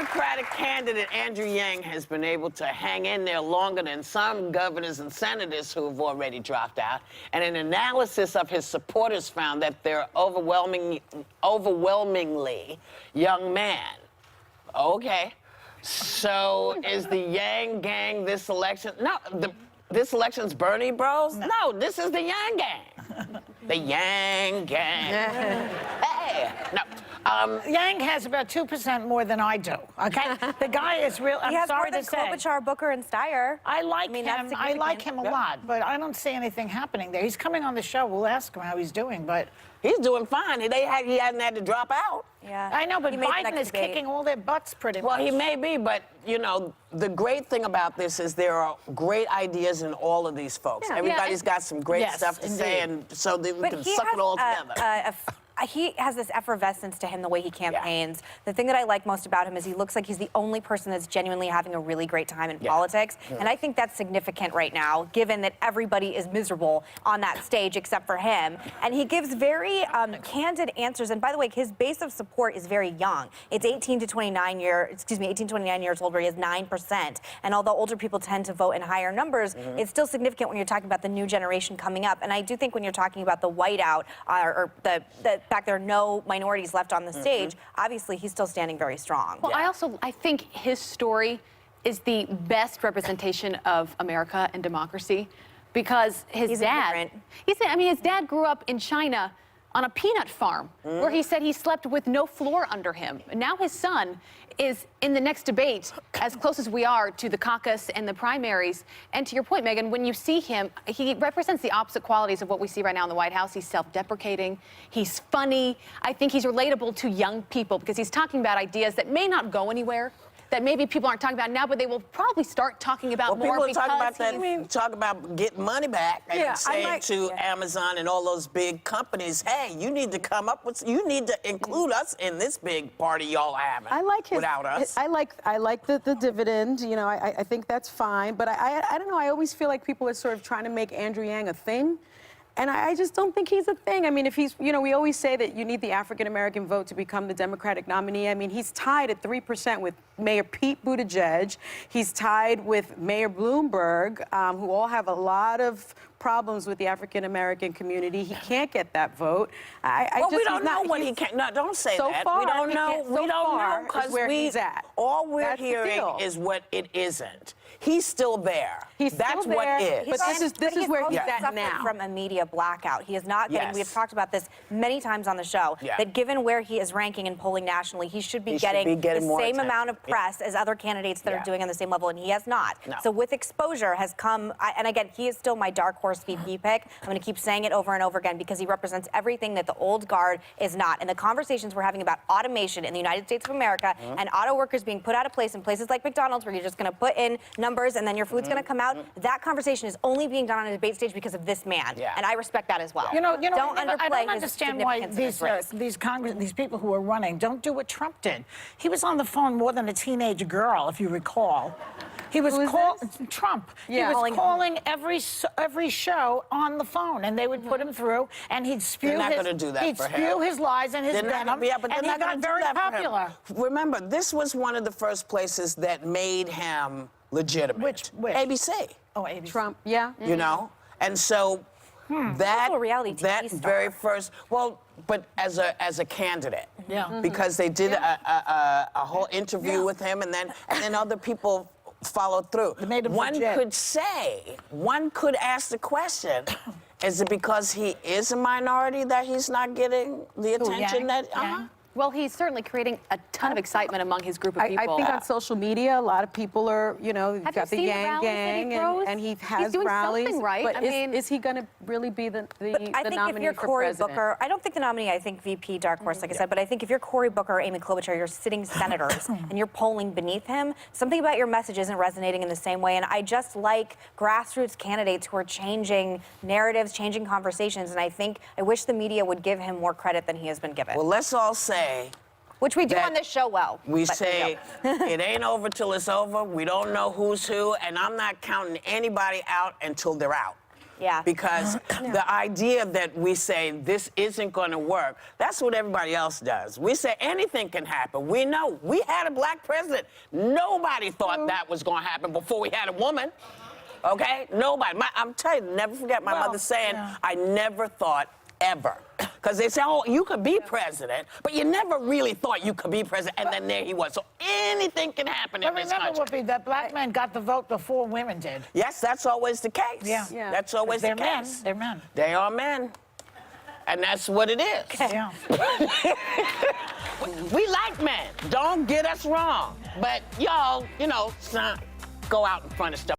Democratic candidate Andrew Yang has been able to hang in there longer than some governors and senators who have already dropped out. And an analysis of his supporters found that they're overwhelmingly young men. Okay. So is the Yang gang this election? No, this election's Bernie Bros? No, this is the Yang gang. The Yang gang. Hey, no. Yang has about 2% more than I do. Okay, the guy is real. I'm sorry to say. Klobuchar, Booker, and Steyer. I like him. I like him a lot, but I don't see anything happening there. He's coming on the show. We'll ask him how he's doing, but he's doing fine. He hadn't had to drop out. Yeah, I know, but Biden is kicking all their butts pretty much. Well, he may be, but you know, the great thing about this is there are great ideas in all of these folks. Yeah. Everybody's got some great stuff to say, and so that we can suck it all together. He has this effervescence to him, the way he campaigns. Yeah. The thing that I like most about him is he looks like he's the only person that's genuinely having a really great time in politics. Yeah. And I think that's significant right now, given that everybody is miserable on that stage except for him. And he gives very candid answers. And by the way, his base of support is very young. It's 18 to 29 years old, where he has 9%. And although older people tend to vote in higher numbers, it's still significant when you're talking about the new generation coming up. And I do think when you're talking about the whiteout or the fact there are no minorities left on the stage, obviously he's still standing very strong. Well, I think his story is the best representation of America and democracy, because his dad, his dad grew up in China on a peanut farm where he said he slept with no floor under him. Now his son is in the next debate, as close as we are to the caucus and the primaries. And to your point, Megyn, when you see him, he represents the opposite qualities of what we see right now in the White House. He's self-deprecating, he's funny. I think he's relatable to young people because he's talking about ideas that may not go anywhere, that maybe people aren't talking about now, but they will probably start talking about more people because talk about that. Talk about getting money back and saying to Amazon and all those big companies, "Hey, you need to come up with. You need to include us in this big party y'all having. I like his, without us." I like the dividend. You know, I think that's fine. But I don't know. I always feel like people are sort of trying to make Andrew Yang a thing. And I just don't think he's a thing. I mean, if he's, you know, we always say that you need the African-American vote to become the Democratic nominee. I mean, he's tied at 3% with Mayor Pete Buttigieg. He's tied with Mayor Bloomberg, who all have a lot of problems with the African-American community. He can't get that vote. We don't know what he can. No, don't say that. Far, we don't know. We don't know because he's at. All we're hearing is what it isn't. He's still there. That's what is. But this is where he's at now. From a media blackout. He is not getting, we have talked about this many times on the show, that given where he is ranking and polling nationally, he should be getting the same amount of press as other candidates that are doing on the same level, and he has not. No. So with exposure has come, and again, he is still my dark horse VP pick. I'm going to keep saying it over and over again because he represents everything that the old guard is not. And the conversations we're having about automation in the United States of America and auto workers being put out of place in places like McDonald's, where you're just going to put in numbers and then your food's going to come out, that conversation is only being done on a debate stage because of this man. And I respect that as well. You know, don't underplay I don't understand why these people who are running don't do what Trump did. He was on the phone more than a teenage girl, if you recall. He was Trump. Yeah. He was calling every show on the phone, and they would put him through, and he'd spew his lies and his venom, and he got very popular. Remember, this was one of the first places that made him legitimate. Which? ABC. Oh, ABC. Trump, yeah. You know, and so that very first, but as a candidate, because they did a whole interview with him, and then other people followed through. One could ask the question, is it because he is a minority that he's not getting the attention that? Well, he's certainly creating a ton of excitement among his group of people. I think on social media, a lot of people are, you know, you've got the Yang Gang, and he has rallies. Something right. But I mean, is he going to really be the nominee for president? I think if you're Cory Booker, I don't think the nominee, I think VP dark horse, like I said, but I think if you're Cory Booker or Amy Klobuchar, you're sitting senators and you're polling beneath him, something about your message isn't resonating in the same way. And I just like grassroots candidates who are changing narratives, changing conversations. And I wish the media would give him more credit than he has been given. Well, let's all say, which we do on this show well. We say it ain't over till it's over. We don't know who's who, and I'm not counting anybody out until they're out. Yeah. Because the idea that we say this isn't going to work, that's what everybody else does. We say anything can happen. We know. We had a black president. Nobody thought that was going to happen before we had a woman. Okay? Nobody. I'm telling you, never forget my mother saying, I never thought ever. Because they say, oh, you could be president, but you never really thought you could be president, and then there he was. So anything can happen in this country. But remember, Whoopi, that black men got the vote before women did. Yes, that's always the case. Yeah. That's always the case. They're men. They are men. And that's what it is. Yeah. We like men. Don't get us wrong. But y'all, you know, go out in front of stuff.